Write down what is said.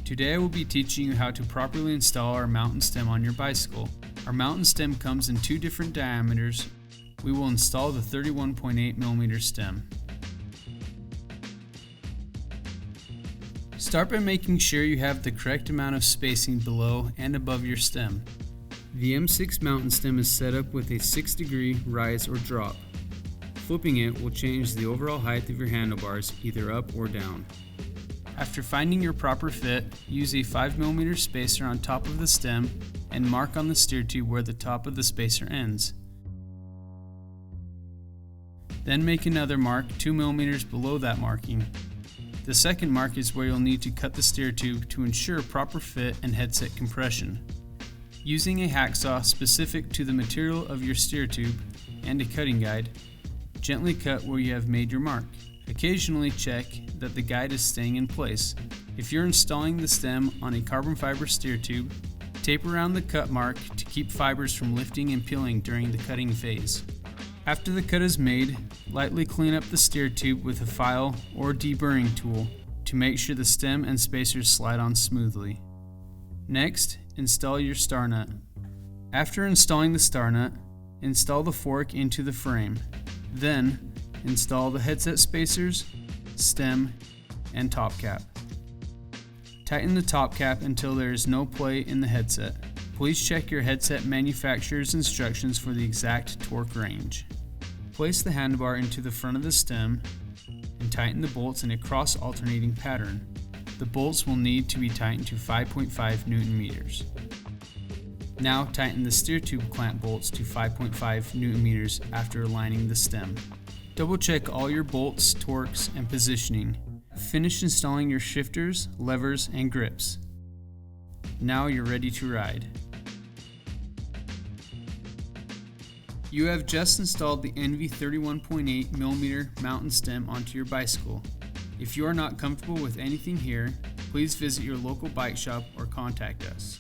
Today I will be teaching you how to properly install our mountain stem on your bicycle. Our mountain stem comes in two different diameters. We will install the 31.8mm stem. Start by making sure you have the correct amount of spacing below and above your stem. The M6 mountain stem is set up with a 6-degree rise or drop. Flipping it will change the overall height of your handlebars either up or down. After finding your proper fit, use a 5mm spacer on top of the stem and mark on the steer tube where the top of the spacer ends. Then make another mark 2mm below that marking. The second mark is where you'll need to cut the steer tube to ensure proper fit and headset compression. Using a hacksaw specific to the material of your steer tube and a cutting guide, gently cut where you have made your mark. Occasionally check that the guide is staying in place. If you're installing the stem on a carbon fiber steer tube, tape around the cut mark to keep fibers from lifting and peeling during the cutting phase. After the cut is made, lightly clean up the steer tube with a file or deburring tool to make sure the stem and spacers slide on smoothly. Next, install your star nut. After installing the star nut, install the fork into the frame. Then, install the headset spacers, stem, and top cap. Tighten the top cap until there is no play in the headset. Please check your headset manufacturer's instructions for the exact torque range. Place the handlebar into the front of the stem and tighten the bolts in a cross-alternating pattern. The bolts will need to be tightened to 5.5 Nm. Now tighten the steer tube clamp bolts to 5.5 Nm after aligning the stem. Double check all your bolts, torques, and positioning. Finish installing your shifters, levers, and grips. Now you're ready to ride. You have just installed the ENVE 31.8mm mountain stem onto your bicycle. If you are not comfortable with anything here, please visit your local bike shop or contact us.